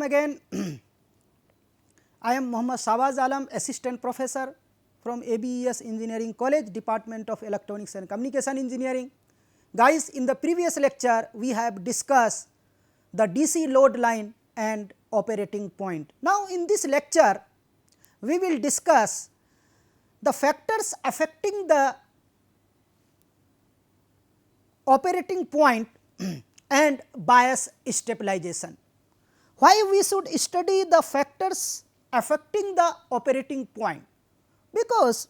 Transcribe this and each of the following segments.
again. I am Mohammad Shahbaz Alam, Assistant Professor from ABES Engineering College, Department of Electronics and Communication Engineering. Guys, in the previous lecture, we have discussed the DC load line and operating point. Now, in this lecture, we will discuss the factors affecting the operating point and bias stabilization. Why we should study the factors affecting the operating point? Because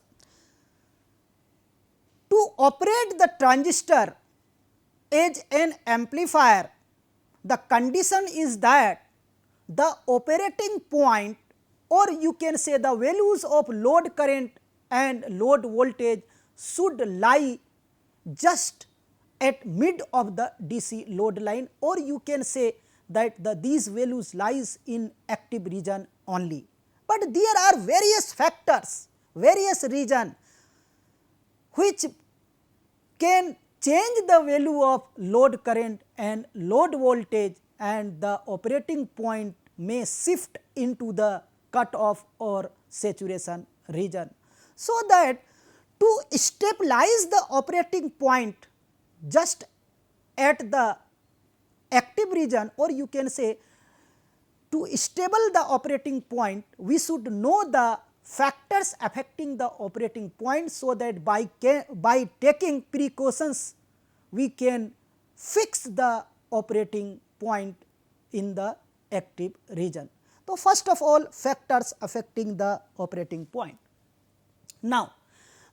to operate the transistor as an amplifier, the condition is that the operating point, or you can say the values of load current and load voltage should lie just at mid of the DC load line, or you can say that these values lies in active region only. But there are various factors, various region which can change the value of load current and load voltage, and the operating point may shift into the cutoff or saturation region. So that to stabilize the operating point just at the active region, or you can say to stable the operating point, we should know the factors affecting the operating point, so that by taking precautions we can fix the operating point in the active region. So, first of all, factors affecting the operating point. Now,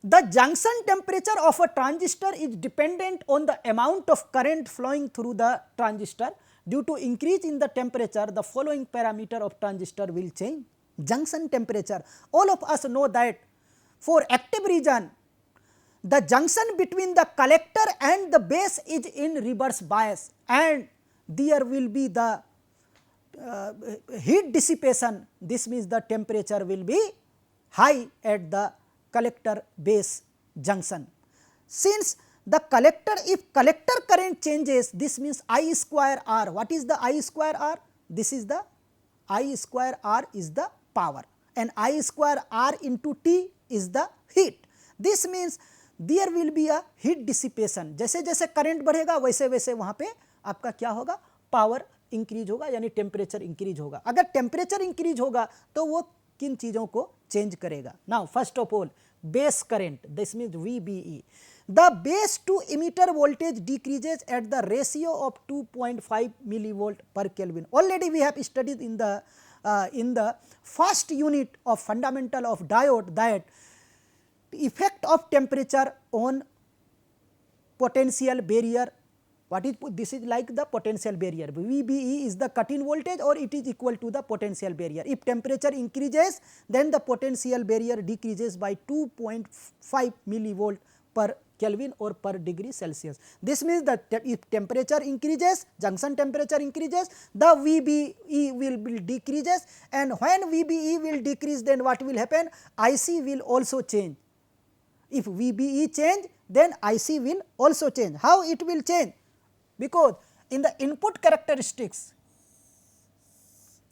the junction temperature of a transistor is dependent on the amount of current flowing through the transistor. Due to increase in the temperature, the following parameter of transistor will change. Junction temperature, all of us know that for active region, the junction between the collector and the base is in reverse bias, and there will be the heat dissipation. This means the temperature will be high at the collector base junction. Since the collector, if collector current changes, this means I square R. What is the I square R? This is the I square R is the power, and I square R into T is the heat. This means there will be a heat dissipation. जैसे जैसे current बढ़ेगा वैसे वैसे वहाँ पे आपका क्या होगा, पावर इंक्रीज होगा, यानी टेम्परेचर इंक्रीज होगा. अगर टेम्परेचर इंक्रीज होगा तो वो किन चीज़ों को चेंज करेगा. Now first of all base current, this means VBE. The base to emitter voltage decreases at the ratio of 2.5 millivolt per Kelvin. Already we have studied in the first unit of fundamental of diode that effect of temperature on potential barrier. What is this? Is like the potential barrier. VBE is the cut-in voltage, or it is equal to the potential barrier. If temperature increases, then the potential barrier decreases by 2.5 millivolt per Kelvin or per degree Celsius. This means that if temperature increases, junction temperature increases, the VBE will decreases, and when VBE will decrease, then what will happen? IC will also change. If VBE change, then IC will also change. How it will change? Because in the input characteristics,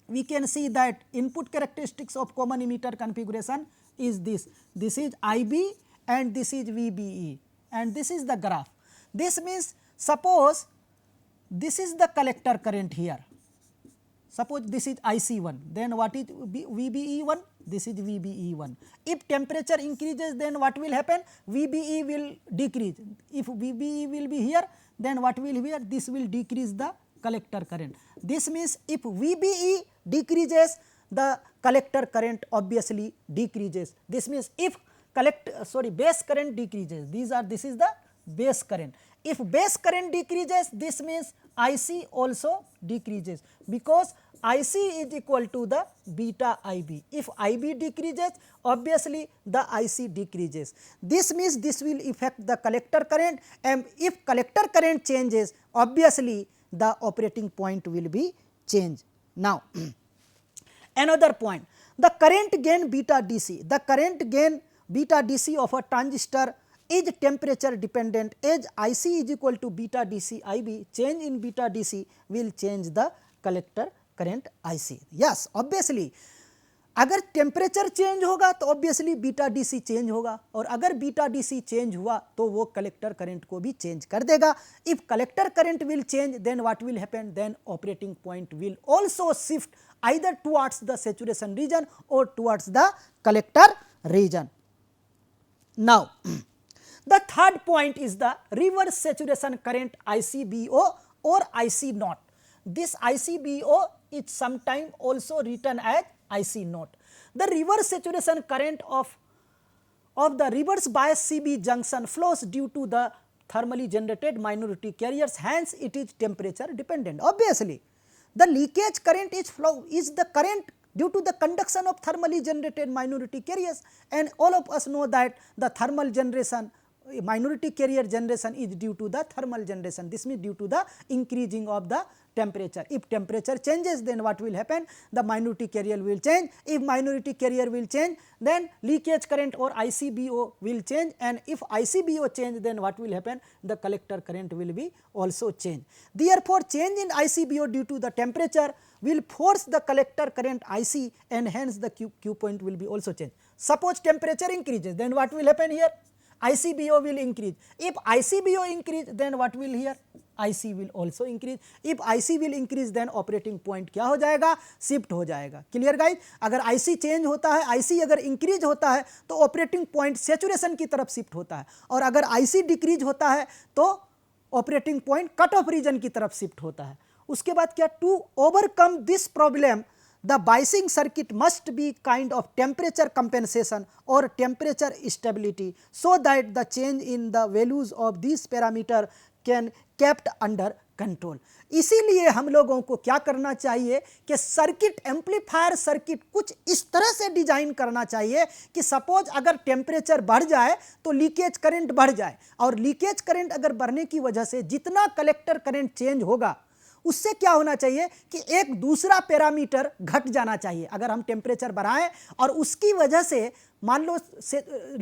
we can see that input characteristics of common emitter configuration is this. This is IB and this is VBE, and this is the graph. This means suppose this is the collector current here. Suppose this is IC1, then what is VBE1? This is VBE1. If temperature increases, then what will happen? VBE will decrease. If VBE will be here, then what will be here? This will decrease the collector current. This means if VBE decreases, the collector current obviously decreases. This means if base current decreases, this is the base current. If base current decreases, this means IC also decreases, because IC is equal to the beta IB. If IB decreases, obviously the IC decreases. This means this will affect the collector current, and if collector current changes, obviously the operating point will be changed. Now, another point, the current gain beta DC. The current gain beta DC of a transistor is temperature dependent. As IC is equal to beta DC IB, change in beta DC will change the collector current IC। Yes, obviously अगर temperature change होगा तो obviously beta DC change होगा, और अगर beta DC change हुआ तो वो collector current को भी चेंज कर देगा। If collector current will change then what will happen, then operating point will also shift either towards the saturation region or towards the collector region. Now the third point is the reverse saturation current ICBO or IC naught. This ICBO is sometimes also written as IC naught. The reverse saturation current of the reverse bias CB junction flows due to the thermally generated minority carriers, hence it is temperature dependent. Obviously the leakage current is the current due to the conduction of thermally generated minority carriers, and all of us know that the thermal generation, minority carrier generation is due to the thermal generation. This means due to the increasing of the temperature. If temperature changes, then what will happen? The minority carrier will change. If minority carrier will change, then leakage current or ICBO will change, and if ICBO change, then what will happen? The collector current will be also change. Therefore, change in ICBO due to the temperature will force the collector current IC, and hence the Q point will be also change. Suppose temperature increases, then what will happen here? ICBO will increase. If ICBO increase, then what will here? IC will also increase. If IC will increase, then operating point क्या हो जाएगा? Shift हो जाएगा। Clear guys? अगर IC change होता है, IC अगर increase होता है तो ऑपरेटिंग पॉइंट सेचुरेशन की तरफ शिफ्ट होता है, और अगर IC डिक्रीज होता है तो operating point cut off region की तरफ शिफ्ट होता है। उसके बाद क्या? To overcome this problem the biasing circuit must be kind of temperature compensation or temperature stability, so that the change in the values of these parameter can kept under control. इसीलिए हम लोगों को क्या करना चाहिए कि सर्किट, एम्पलीफायर सर्किट कुछ इस तरह से डिजाइन करना चाहिए कि सपोज अगर टेम्परेचर बढ़ जाए तो लीकेज करंट बढ़ जाए, और लीकेज करंट अगर बढ़ने की वजह से जितना कलेक्टर करंट चेंज होगा उससे क्या होना चाहिए कि एक दूसरा पैरामीटर घट जाना चाहिए। अगर हम टेम्परेचर बढ़ाएं और उसकी वजह से मान लो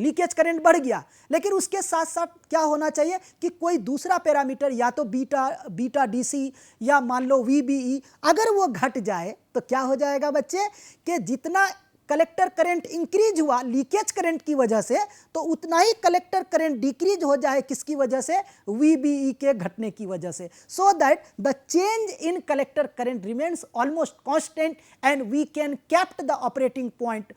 लीकेज करंट बढ़ गया, लेकिन उसके साथ साथ क्या होना चाहिए कि कोई दूसरा पैरामीटर या तो बीटा DC या मान लो VBE, अगर वो घट जाए तो क्या हो जाएगा बच्चे कि जितना कलेक्टर करंट इंक्रीज हुआ लीकेज करंट की वजह से, तो उतना ही कलेक्टर करंट डिक्रीज हो जाए किसकी वजह से? VBE के घटने की वजह से, so that the change in collector current remains almost constant and we can kept the operating point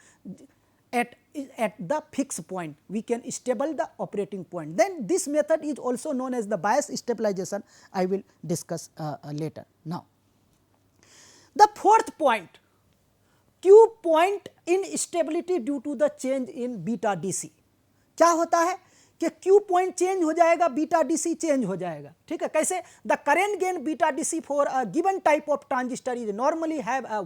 at the fixed point. We can stable the operating point. Then this method is also known as the bias stabilization. I will discuss later. Now the fourth point, Q point instability due to the change in beta DC. क्या होता है कि Q point change हो जाएगा, beta DC change हो जाएगा। ठीक है, कैसे? The current gain beta DC for a given type of transistor is normally have a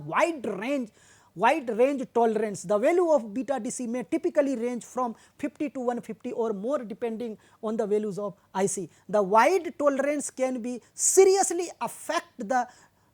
wide range tolerance. The value of beta DC may typically range from 50 to 150 or more depending on the values of IC. The wide tolerance can be seriously affect the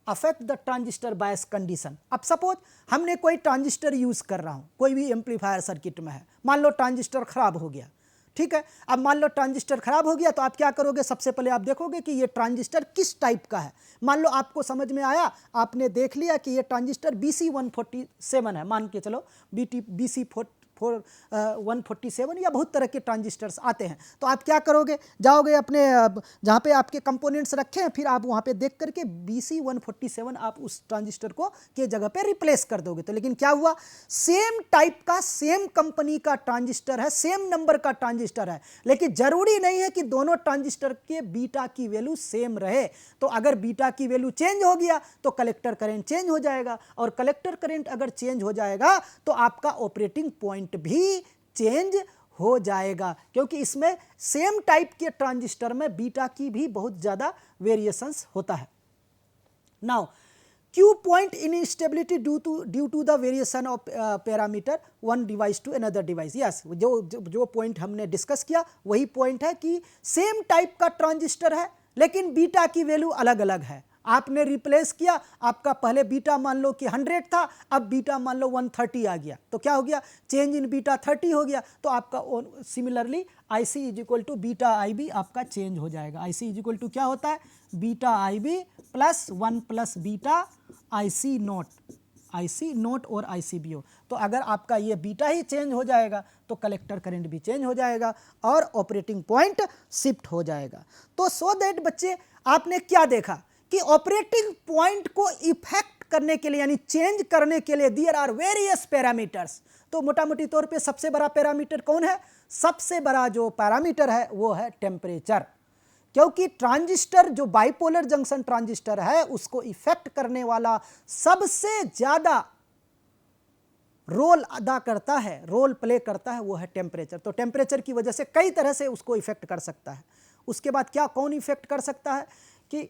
transistor bias condition. अब suppose हमने कोई transistor use कर रहा हूँ, कोई भी amplifier circuit में है, मान लो ट्रांजिस्टर खराब हो गया। ठीक है, अब मान लो ट्रांजिस्टर खराब हो गया तो आप क्या करोगे? सबसे पहले आप देखोगे कि ये ट्रांजिस्टर किस टाइप का है। मान लो आपको समझ में आया, आपने देख लिया कि ये ट्रांजिस्टर BC147 है, मान के चलो BC147 या बहुत तरह के ट्रांजिस्टर्स आते हैं। तो आप क्या करोगे? जाओगे अपने जहाँ पे आपके कंपोनेंट्स रखे हैं, फिर आप वहाँ पे देख करके BC147 आप उस ट्रांजिस्टर को के जगह पे रिप्लेस कर दोगे। तो लेकिन क्या हुआ? सेम टाइप का, सेम कंपनी का ट्रांजिस्टर है, सेम नंबर का ट्रांजिस्टर है, लेकिन जरूरी नहीं है कि दोनों ट्रांजिस्टर के बीटा की वैल्यू सेम रहे। तो अगर बीटा की वैल्यू चेंज हो गया तो कलेक्टर करंट चेंज हो जाएगा, और कलेक्टर करंट अगर चेंज हो जाएगा तो आपका ऑपरेटिंग पॉइंट भी चेंज हो जाएगा, क्योंकि इसमें सेम टाइप के ट्रांजिस्टर में बीटा की भी बहुत ज्यादा वेरिएशंस होता है। Now Q point instability due to the variation of parameter one device to another device. Yes, जो पॉइंट हमने डिस्कस किया वही पॉइंट है कि सेम टाइप का ट्रांजिस्टर है लेकिन बीटा की वैल्यू अलग अलग है। आपने रिप्लेस किया, आपका पहले बीटा मान लो कि 100 था, अब बीटा मान लो 130 आ गया, तो क्या हो गया? चेंज इन बीटा 30 हो गया। तो आपका similarly IC is equal to beta IB आपका चेंज हो जाएगा। IC इज इक्वल टू क्या होता है? Beta IB plus 1 plus beta IC not और ICBO। तो अगर आपका ये बीटा ही चेंज हो जाएगा तो कलेक्टर करंट भी चेंज हो जाएगा और ऑपरेटिंग पॉइंट शिफ्ट हो जाएगा। तो सो दैट बच्चे आपने क्या देखा कि ऑपरेटिंग पॉइंट को इफेक्ट करने के लिए यानी चेंज करने के लिए देयर आर वेरियस पैरामीटर्स। तो मोटा मोटी तौर पे सबसे बड़ा पैरामीटर कौन है? सबसे बड़ा जो पैरामीटर है वो है टेम्परेचर, क्योंकि ट्रांजिस्टर जो बाइपोलर जंक्शन ट्रांजिस्टर है उसको इफेक्ट करने वाला सबसे ज्यादा रोल अदा करता है, रोल प्ले करता है, वो है टेम्परेचर। तो टेम्परेचर की वजह से कई तरह से उसको इफेक्ट कर सकता है। उसके बाद क्या कौन इफेक्ट कर सकता है कि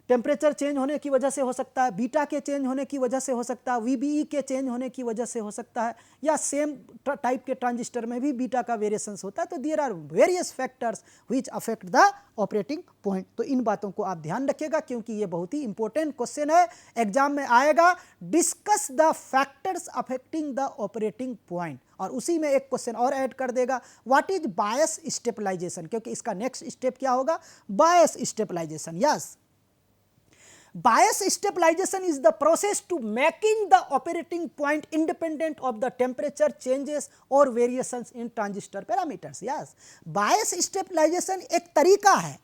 टेम्परेचर चेंज होने की वजह से हो सकता है, बीटा के चेंज होने की वजह से हो सकता है, VBE के चेंज होने की वजह से हो सकता है, या सेम टाइप के ट्रांजिस्टर में भी बीटा का वेरिएशंस होता है। तो there are various factors which affect the operating point. तो इन बातों को आप ध्यान रखिएगा क्योंकि ये बहुत ही इंपॉर्टेंट क्वेश्चन है, एग्जाम में आएगा। Discuss the factors affecting the operating point, और उसी में एक क्वेश्चन और ऐड कर देगा, व्हाट इज बायस स्टेबलाइजेशन, क्योंकि इसका नेक्स्ट स्टेप क्या होगा? Bias stabilisation. Yes, bias stabilization is the process to making the operating point independent of the temperature changes or variations in transistor parameters. Yes, bias stabilization एक तरीका है,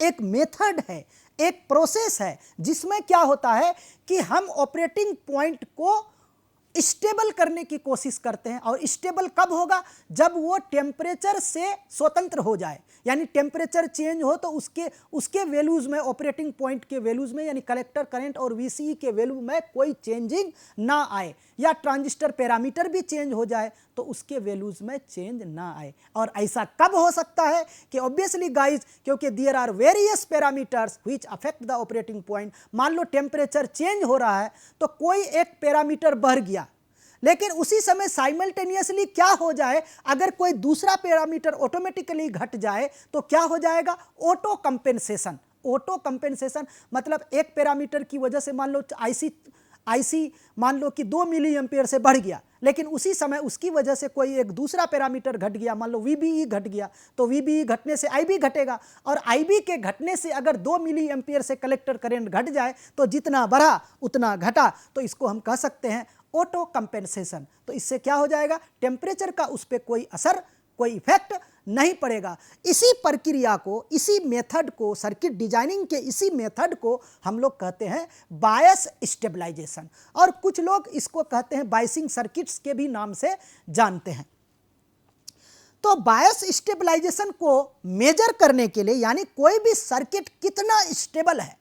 एक method है, एक प्रोसेस है जिसमें क्या होता है कि हम ऑपरेटिंग पॉइंट को स्टेबल करने की कोशिश करते हैं। और स्टेबल कब होगा? जब वो टेम्परेचर से स्वतंत्र हो जाए, यानी टेम्परेचर चेंज हो तो उसके वैल्यूज में, ऑपरेटिंग पॉइंट के वैल्यूज में यानी कलेक्टर करंट और VCE के वैल्यू में कोई चेंजिंग ना आए, या ट्रांजिस्टर पैरामीटर भी चेंज हो जाए तो उसके वैल्यूज में चेंज ना आए। और ऐसा कब हो सकता है कि ऑब्वियसली गाइज, क्योंकि there are various parameters which affect the operating point. मान लो टेम्परेचर चेंज हो रहा है तो कोई एक पैरामीटर बढ़ गया, लेकिन उसी समय साइमल्टेनियसली क्या हो जाए, अगर कोई दूसरा पैरामीटर ऑटोमेटिकली घट जाए तो क्या हो जाएगा? Auto compensation. ऑटो कंपेंसेशन मतलब एक पैरामीटर की वजह से मान लो आईसी मान लो कि 2 मिली एम्पियर से बढ़ गया, लेकिन उसी समय उसकी वजह से कोई एक दूसरा पैरामीटर घट गया, मान लो VBE घट गया, तो VBE घटने से IB घटेगा, और IB के घटने से अगर 2 मिली एम्पियर से कलेक्टर करंट घट जाए तो जितना बढ़ा उतना घटा, तो इसको हम कह सकते हैं ऑटो कंपेंसेशन। तो इससे क्या हो जाएगा? टेम्परेचर का उस पर कोई असर, कोई इफेक्ट नहीं पड़ेगा। इसी प्रक्रिया को, इसी मेथड को, सर्किट डिजाइनिंग के इसी मेथड को हम लोग कहते हैं बायस स्टेबलाइजेशन, और कुछ लोग इसको कहते हैं बायसिंग सर्किट्स के भी नाम से जानते हैं। तो बायस स्टेबलाइजेशन को मेजर करने के लिए, यानी कोई भी सर्किट कितना स्टेबल है,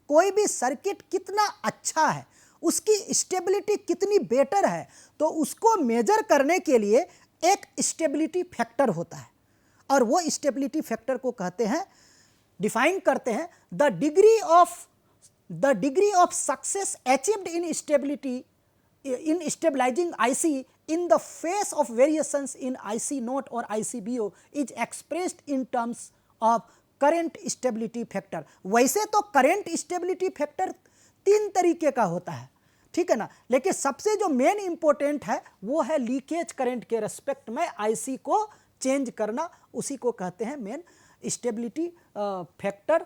कोई भी सर्किट कितना अच्छा है, उसकी स्टेबिलिटी कितनी बेटर है, तो उसको मेजर करने के लिए एक स्टेबिलिटी फैक्टर होता है, और वो स्टेबिलिटी फैक्टर को कहते हैं, डिफाइन करते हैं, the degree of success achieved in stability in stabilising IC in the face of variations in IC naught or ICBO is expressed in terms of current stability factor। वैसे तो current stability factor 3 तरीके का होता है, ठीक है ना, लेकिन सबसे जो मेन इंपॉर्टेंट है वो है लीकेज करंट के रेस्पेक्ट में IC को चेंज करना, उसी को कहते हैं मेन स्टेबिलिटी फैक्टर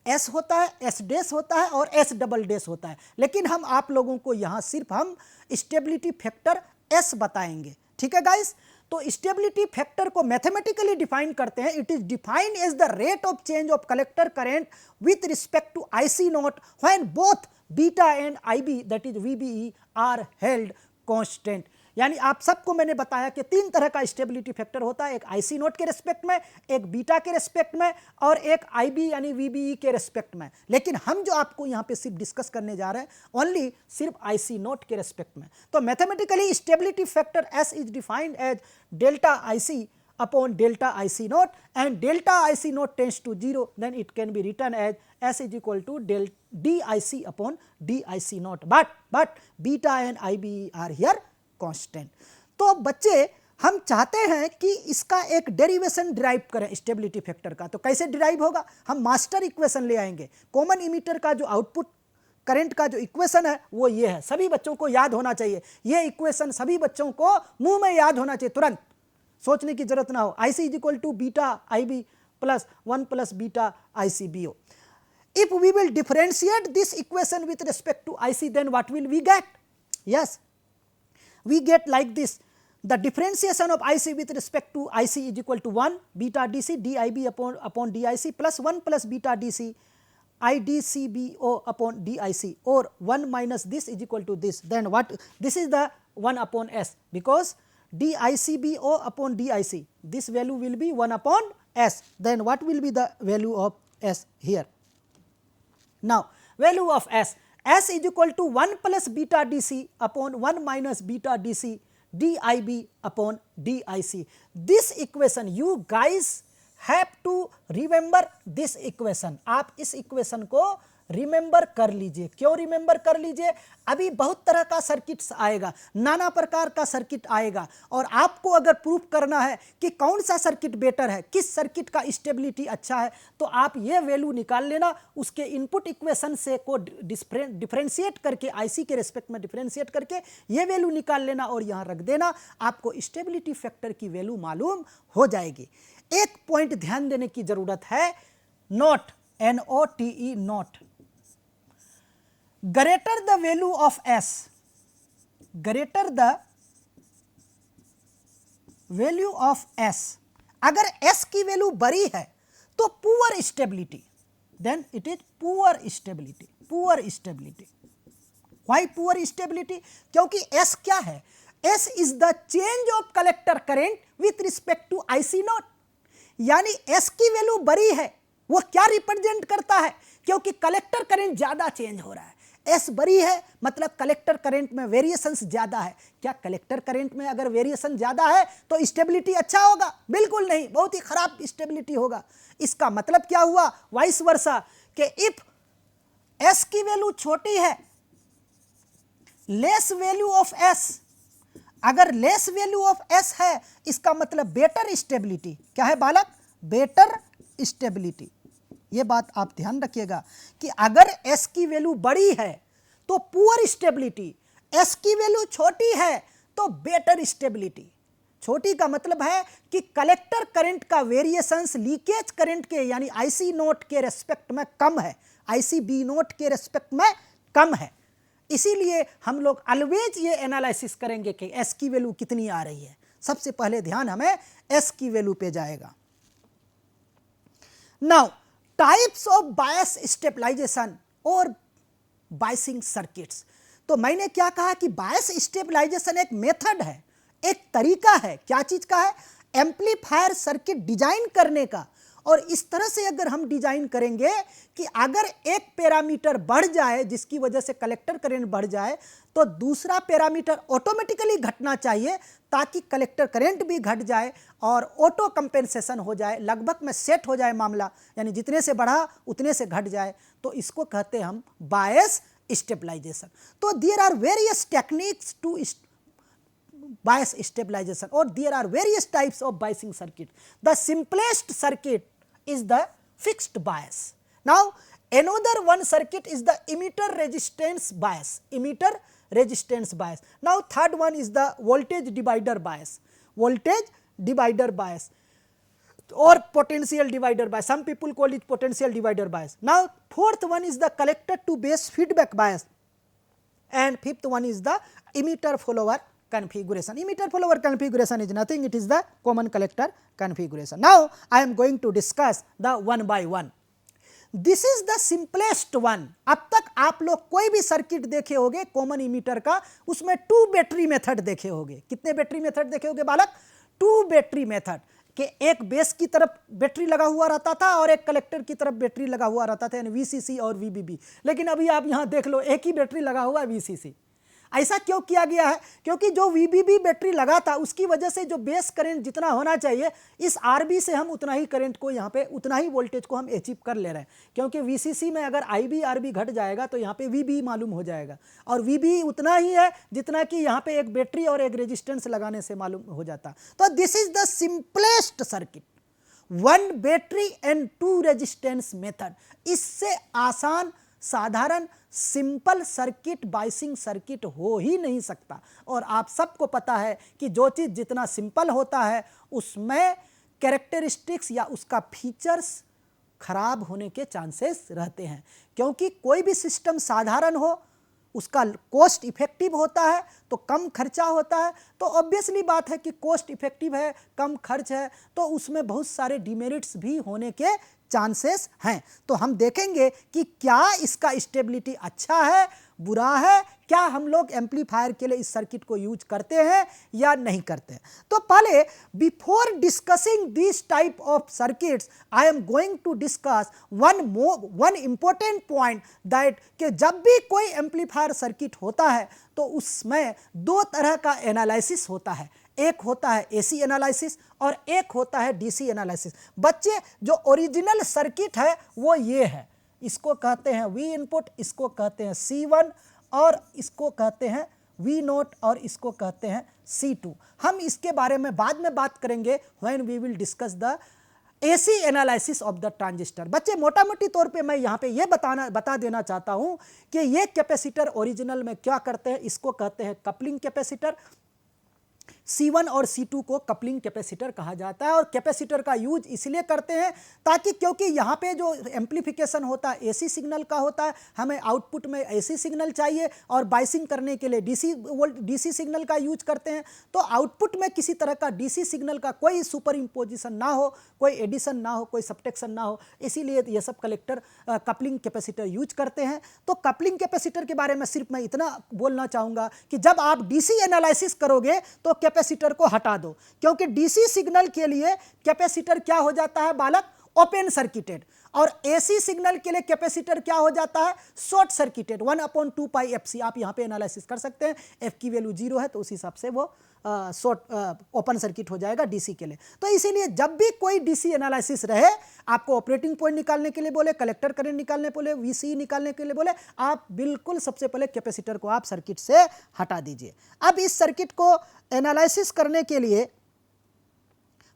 S होता है, S डैश होता है और S डबल डैश होता है, लेकिन हम आप लोगों को यहाँ सिर्फ हम स्टेबिलिटी फैक्टर S बताएंगे, ठीक है गाइस। तो स्टेबिलिटी फैक्टर को मैथमेटिकली डिफाइन करते हैं, it is defined as the rate of change of collector current with respect to IC not when both beta and IB that is VBE are held constant. यानी आप सबको मैंने बताया कि 3 तरह का स्टेबिलिटी फैक्टर होता है, एक IC नोट के रेस्पेक्ट में, एक बीटा के रेस्पेक्ट में, और एक IB यानी VBE के रेस्पेक्ट में। लेकिन हम जो आपको यहाँ पे सिर्फ डिस्कस करने जा रहे हैं ओनली सिर्फ IC नोट के रेस्पेक्ट में। तो mathematically stability factor S is defined as delta IC upon delta IC naught, and delta IC naught tends to 0, then it can be written as S is equal to DIC upon DIC naught, but beta and IB are here constant. तो बच्चे हम चाहते हैं कि इसका एक derivation derive करें stability factor का, तो कैसे डिराइव होगा? हम मास्टर इक्वेशन ले आएंगे। कॉमन इमीटर का जो आउटपुट करंट का जो इक्वेशन है वो ये है, सभी बच्चों को याद होना चाहिए, ये इक्वेशन सभी बच्चों को मुंह में याद होना चाहिए, तुरंत सोचने की जरूरत ना हो। IC is equal to beta IB plus 1 plus beta ICBO। If we will differentiate this equation with respect to IC, then what will we get? Yes, we get like this. The differentiation of IC with respect to IC is equal to 1 beta DC DIB upon DIC plus 1 plus beta DC IDCBO upon DIC, or 1 minus this is equal to this. Then what? This is the 1 upon S, because DICBO upon DIC, this value will be 1 upon S. Then what will be the value of S here? Now, value of S is equal to 1 plus beta DC upon 1 minus beta DC DIB upon DIC. This equation you guys have to remember this equation. आप इस equation को remember कर लीजिए. क्यों remember कर लीजिए? अभी बहुत तरह का सर्किट्स आएगा, नाना प्रकार का सर्किट आएगा, और आपको अगर प्रूफ करना है कि कौन सा सर्किट बेटर है, किस सर्किट का स्टेबिलिटी अच्छा है, तो आप ये वैल्यू निकाल लेना, उसके इनपुट इक्वेशन से को डिफरेंशिएट करके, आईसी के रेस्पेक्ट में डिफरेंशिएट करके ये वैल्यू निकाल लेना और यहाँ रख देना, आपको स्टेबिलिटी फैक्टर की वैल्यू मालूम हो जाएगी. एक पॉइंट ध्यान देने की जरूरत है, note, NOTE, note. Greater the value of S, greater the value of S, अगर S की वैल्यू बड़ी है तो poor stability, then it is poor stability. Poor stability. Why poor stability? क्योंकि S क्या है? S is the change of collector current with respect to IC not. यानी S की वैल्यू बड़ी है, वो क्या रिप्रेजेंट करता है? क्योंकि कलेक्टर करंट ज्यादा चेंज हो रहा है. S बड़ी है मतलब कलेक्टर करंट में वेरिएशंस ज्यादा है. क्या कलेक्टर करंट में अगर वेरिएशन ज्यादा है तो स्टेबिलिटी अच्छा होगा? बिल्कुल नहीं, बहुत ही खराब स्टेबिलिटी होगा. इसका मतलब क्या हुआ? वाइस वर्सा, कि इफ S की वैल्यू छोटी है, लेस वैल्यू ऑफ S, अगर लेस वैल्यू ऑफ S है, इसका मतलब बेटर स्टेबिलिटी. क्या है बालक? Better stability. ये बात आप ध्यान रखिएगा कि अगर S की वैल्यू बड़ी है तो पुअर स्टेबिलिटी, S की वैल्यू छोटी है तो बेटर स्टेबिलिटी. छोटी का मतलब है कि कलेक्टर करंट का वेरिएशंस लीकेज करंट के यानी IC नोट के रेस्पेक्ट में कम है, ICB नोट के रेस्पेक्ट में कम है. इसीलिए हम लोग ऑलवेज ये एनालिसिस करेंगे कि S की वैल्यू कितनी आ रही है. सबसे पहले ध्यान हमें S की वैल्यू पे जाएगा. Now types of bias stabilisation और बायसिंग सर्किट्स. तो मैंने क्या कहा कि बायस स्टेबलाइजेशन एक मेथड है, एक तरीका है. क्या चीज का है? एम्पलीफायर सर्किट डिजाइन करने का. और इस तरह से अगर हम डिजाइन करेंगे कि अगर एक पैरामीटर बढ़ जाए जिसकी वजह से कलेक्टर करंट बढ़ जाए, तो दूसरा पैरामीटर ऑटोमेटिकली घटना चाहिए ताकि कलेक्टर करंट भी घट जाए और ऑटो कंपेंसेशन हो जाए, लगभग में सेट हो जाए मामला, यानी जितने से बढ़ा उतने से घट जाए. तो इसको कहते हैं हम बायस स्टेबलाइजेशन. तो there are various techniques to bias stabilization, or there are various types of biasing circuit. The simplest circuit is the fixed bias. Now another one circuit is the emitter resistance bias. Emitter resistance bias. Now third one is the voltage divider bias. Voltage divider bias or potential divider bias. Some people call it potential divider bias. Now fourth one is the collector to base feedback bias, and fifth one is the emitter follower configuration. Emitter follower configuration is nothing, it is the common collector configuration. Now I am going to discuss the one by one. This is the simplest one. अब तक आप लोग कोई भी circuit देखे होंगे common emitter का, उसमें 2 बैटरी मेथड देखे होंगे. कितने बैटरी मेथड देखे होंगे बालक? 2 बैटरी मेथड, कि एक बेस की तरफ बैटरी लगा हुआ रहता था और एक कलेक्टर की तरफ बैटरी लगा हुआ रहता था, यानी VCC और VBB. लेकिन अभी आप यहाँ देख लो, एक ही बैटरी लगा हुआ है, VCC. ऐसा क्यों किया गया है? क्योंकि जो VBB बैटरी लगा था उसकी वजह से जो बेस करंट जितना होना चाहिए, इस RB से हम उतना ही करंट को यहाँ पे, उतना ही वोल्टेज को हम अचीव कर ले रहे हैं. क्योंकि VCC में अगर IB RB घट जाएगा तो यहाँ पे VB मालूम हो जाएगा, और VB उतना ही है जितना कि यहाँ पे एक बैटरी और एक रेजिस्टेंस लगाने से मालूम हो जाता. तो this is the simplest circuit, 1 battery and 2 resistance method. इससे आसान, साधारण, सिंपल सर्किट बायसिंग सर्किट हो ही नहीं सकता. और आप सबको पता है कि जो चीज़ जितना सिंपल होता है उसमें कैरेक्टरिस्टिक्स या उसका फीचर्स खराब होने के चांसेस रहते हैं, क्योंकि कोई भी सिस्टम साधारण हो, उसका कॉस्ट इफेक्टिव होता है तो कम खर्चा होता है। तो ऑब्वियसली बात है कि कॉस्ट इफेक्टिव है, कम खर्च है, तो उसमें बहुत सारे डिमेरिट्स भी होने के चांसेस हैं। तो हम देखेंगे कि क्या इसका स्टेबिलिटी अच्छा है, बुरा है, क्या हम लोग एम्पलीफायर के लिए इस सर्किट को यूज करते हैं या नहीं करते हैं। तो पहले before discussing this type of circuits I am going to discuss one important point that कि जब भी कोई एम्पलीफायर सर्किट होता है तो उसमें दो तरह का एनालिसिस होता है, एक होता है एसी एनालिसिस और एक होता है डीसी एनालिसिस। बच्चे, जो ओरिजिनल सर्किट है वो ये है, इसको कहते हैं वी इनपुट, इसको कहते हैं C1 और इसको कहते हैं V नोट और इसको कहते हैं C2। हम इसके बारे में बाद में बात करेंगे when we will discuss the AC analysis of the transistor. बच्चे, मोटा मोटी तौर पे मैं यहाँ पे ये बता देना चाहता हूँ कि ये कैपेसिटर ओरिजिनल में क्या करते हैं, इसको कहते हैं कपलिंग कैपेसिटर। C1 और C2 को कपलिंग कैपेसिटर कहा जाता है और कैपेसिटर का यूज इसलिए करते हैं ताकि, क्योंकि यहाँ पे जो एम्प्लीफिकेशन होता है एसी सिग्नल का होता है, हमें आउटपुट में एसी सिग्नल चाहिए और बाइसिंग करने के लिए डीसी सिग्नल का यूज करते हैं। तो आउटपुट में किसी तरह का डीसी सिग्नल का कोई सुपर इम्पोजिशन ना हो, कोई एडिशन ना हो, कोई सब्ट्रैक्शन ना हो, इसीलिए ये सब कलेक्टर कपलिंग कैपेसिटर यूज करते हैं। तो कपलिंग कैपेसिटर के बारे में सिर्फ मैं इतना बोलना चाहूँगा कि जब आप डीसी एनालिसिस करोगे तो कैपेसिटर को हटा दो, क्योंकि डीसी सिग्नल के लिए कैपेसिटर क्या हो जाता है बालक, ओपन सर्किटेड, और एसी सिग्नल के लिए कैपेसिटर क्या हो जाता है, शॉर्ट सर्किटेड, 1/2 पाई FC। आप यहाँ पे एनालिसिस कर सकते हैं, F की वैल्यू 0 है तो उस हिसाब से वो ओपन सर्किट हो जाएगा डीसी के लिए। तो इसीलिए जब भी कोई डीसी एनालिसिस रहे, आपको ऑपरेटिंग पॉइंट निकालने के लिए बोले, कलेक्टर करंट निकालने बोले, VCE निकालने के लिए बोले, आप बिल्कुल सबसे पहले कैपेसिटर को आप सर्किट से हटा दीजिए। अब इस सर्किट को एनालिसिस करने के लिए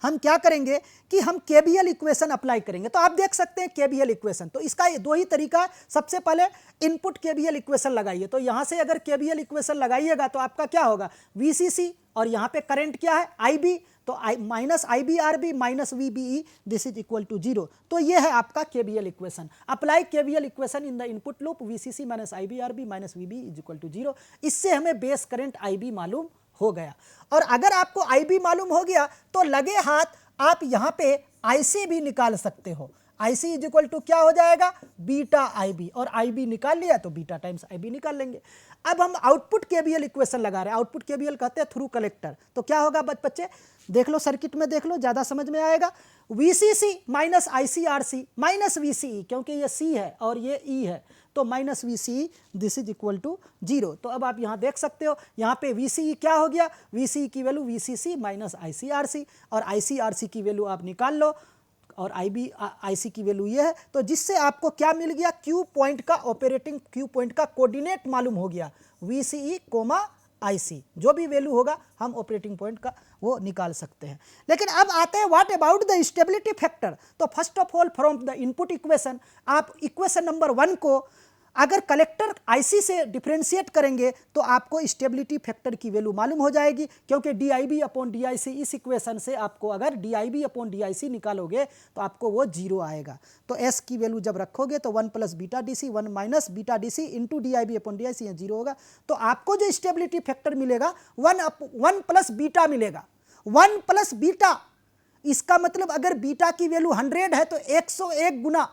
हम क्या करेंगे कि हम KVL इक्वेशन अप्लाई करेंगे। तो आप देख सकते हैं KVL इक्वेशन, तो इसका दो ही तरीका है। सबसे पहले इनपुट KVL इक्वेशन लगाइए, तो यहाँ से अगर KVL इक्वेशन लगाइएगा तो आपका क्या होगा, VCC और यहाँ पे करंट क्या है IB, तो minus IBRB minus VBE this is equal to 0। तो ये है आपका KVL equation. Apply KVL equation in the input loop, VCC minus IBRB minus VBE is equal to 0। इससे हमें बेस करंट IB मालूम हो गया। और अगर आपको IB मालूम हो गया तो लगे हाथ आप यहाँ पे IC भी निकाल सकते हो। IC इज इक्वल टू क्या हो जाएगा, बीटा IB, और IB निकाल लिया तो बीटा टाइम्स IB निकाल लेंगे। अब हम आउटपुट KVL इक्वेशन लगा रहे हैं, आउटपुट KVL कहते हैं थ्रू कलेक्टर। तो क्या होगा बच्चे, देख लो सर्किट में, देख लो ज़्यादा समझ में आएगा। VCC minus ICRC minus VCE, क्योंकि ये C है और ये E है, तो minus VCE this is equal to 0। तो अब आप यहाँ देख सकते हो, यहाँ पे VCE क्या हो गया, VCE की वैल्यू VCC माइनस ICRC, और ICRC की वैल्यू आप निकाल लो और IC की वैल्यू ये है। तो जिससे आपको क्या मिल गया, क्यू पॉइंट का, ऑपरेटिंग क्यू पॉइंट का कोऑर्डिनेट मालूम हो गया, VCE IC, जो भी वैल्यू होगा हम ऑपरेटिंग पॉइंट का वो निकाल सकते हैं। लेकिन अब आते हैं what about the stability factor. तो first of all from the input equation, आप इक्वेशन नंबर 1 को अगर कलेक्टर IC से डिफ्रेंशिएट करेंगे तो आपको स्टेबिलिटी फैक्टर की वैल्यू मालूम हो जाएगी, क्योंकि DIB/DIC, इस इक्वेशन से आपको अगर DIB/DIC निकालोगे तो आपको वो 0 आएगा। तो S की वैल्यू जब रखोगे तो 1 plus beta DC 1 minus beta DC into DIB/DIC, ये 0 होगा। तो आपको जो स्टेबिलिटी फैक्टर मिलेगा 1 प्लस बीटा मिलेगा, 1 प्लस बीटा। इसका मतलब अगर बीटा की वैल्यू 100 है तो 101 गुना,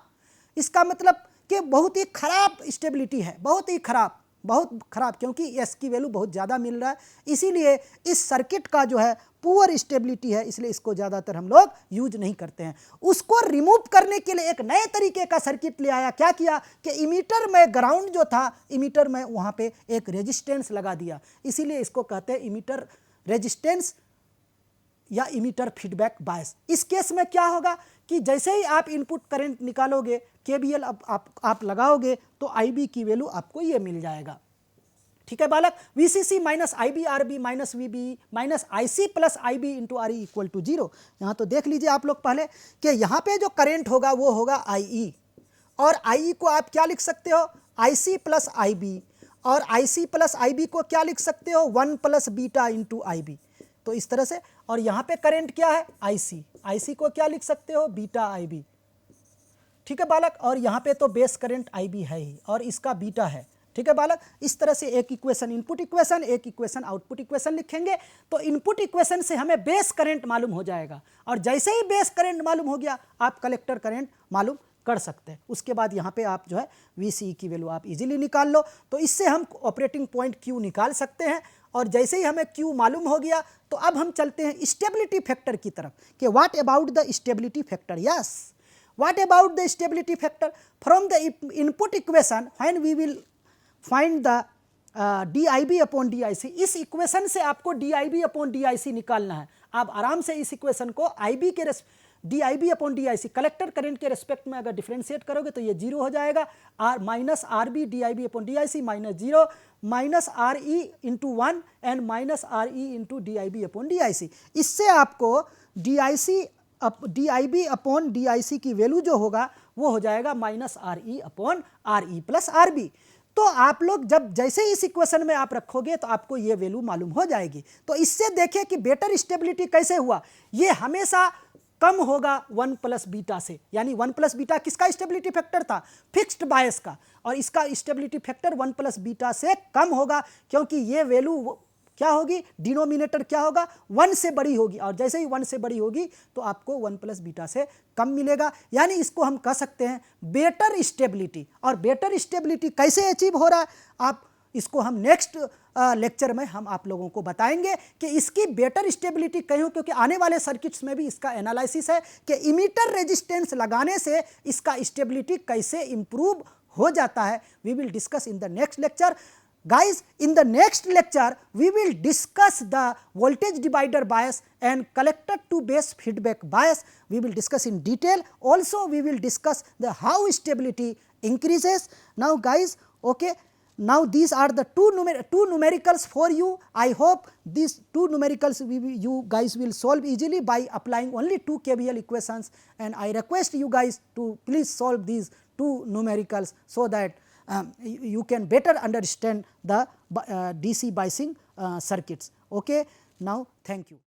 इसका मतलब कि बहुत ही खराब स्टेबिलिटी है, बहुत ही खराब, बहुत खराब, क्योंकि S की वैल्यू बहुत ज़्यादा मिल रहा है। इसीलिए इस सर्किट का जो है पुअर स्टेबिलिटी है, इसलिए इसको ज़्यादातर हम लोग यूज नहीं करते हैं। उसको रिमूव करने के लिए एक नए तरीके का सर्किट ले आया। क्या किया कि इमीटर में ग्राउंड जो था, इमीटर में वहाँ पे एक रेजिस्टेंस लगा दिया, इसीलिए इसको कहते हैं इमीटर रेजिस्टेंस या इमीटर फीडबैक बायस। इस केस में क्या होगा कि जैसे ही आप इनपुट करंट निकालोगे, KVL आप लगाओगे तो IB की वैल्यू आपको ये मिल जाएगा। ठीक है बालक, VCC minus IBRB minus VBE minus IC plus IB into RE equal to 0। यहाँ तो देख लीजिए आप लोग पहले कि यहाँ पे जो करंट होगा वो होगा IE, और IE को आप क्या लिख सकते हो, IC प्लस IB, और IC प्लस IB को क्या लिख सकते हो, 1 प्लस बीटा इंटू IB। तो इस तरह से, और यहाँ पे करंट क्या है IC, IC को क्या लिख सकते हो, बीटा IB। ठीक है बालक, और यहाँ पे तो बेस करंट IB है ही और इसका बीटा है। ठीक है बालक, इस तरह से एक इक्वेशन इनपुट इक्वेशन, एक इक्वेशन आउटपुट इक्वेशन लिखेंगे। तो इनपुट इक्वेशन से हमें बेस करंट मालूम हो जाएगा और जैसे ही बेस करंट मालूम हो गया आप कलेक्टर करंट मालूम कर सकते हैं। उसके बाद यहाँ पे आप जो है VCE की वैल्यू आप इजीली निकाल लो। तो इससे हम ऑपरेटिंग पॉइंट Q निकाल सकते हैं और जैसे ही हमें Q मालूम हो गया तो अब हम चलते हैं स्टेबिलिटी फैक्टर की तरफ कि what about the stability factor. Yes, what about the stability factor from the input equation when we will find the DIB upon DIC। इस इक्वेशन से आपको DIB अपॉन DIC निकालना है। आप आराम से इस इक्वेशन को DIB upon DIC collector current के रेस्पेक्ट में अगर डिफ्रेंशिएट करोगे तो ये 0 हो जाएगा। Minus RB DIB upon DIC minus 0 minus RE into 1 and minus RE into DIB upon DIC। इससे आपको DIB अपॉन DIC की वैल्यू जो होगा वो हो जाएगा minus RE upon RE plus RB। तो आप लोग जब जैसे इस इक्वेशन में आप रखोगे तो आपको ये वैल्यू मालूम हो जाएगी। तो इससे देखिए कि बेटर स्टेबिलिटी कैसे हुआ, ये हमेशा कम होगा 1 प्लस बीटा से, यानी 1 प्लस बीटा किसका स्टेबिलिटी फैक्टर था, फिक्स्ड बायस का, और इसका स्टेबिलिटी फैक्टर 1 प्लस बीटा से कम होगा क्योंकि ये वैल्यू क्या होगी, डिनोमिनेटर क्या होगा, 1 से बड़ी होगी, और जैसे ही 1 से बड़ी होगी तो आपको 1 प्लस बीटा से कम मिलेगा। यानी इसको हम कह सकते हैं बेटर स्टेबिलिटी। और बेटर स्टेबिलिटी कैसे अचीव हो रहा है, आप इसको हम नेक्स्ट लेक्चर में हम आप लोगों को बताएंगे कि इसकी बेटर स्टेबिलिटी क्यों, क्योंकि आने वाले सर्किट्स में भी इसका एनालिसिस है कि इमीटर रेजिस्टेंस लगाने से इसका स्टेबिलिटी कैसे इंप्रूव हो जाता है। We will discuss in the next lecture. Guys, in the next lecture we will discuss the voltage divider bias and collector to base feedback bias. We will discuss in detail. Also we will discuss the how stability increases. Now guys, okay, now these are the two numericals for you. I hope these two numericals you guys will solve easily by applying only 2 KVL equations, and I request you guys to please solve these 2 numericals so that you can better understand the DC biasing circuits. Okay, now thank you.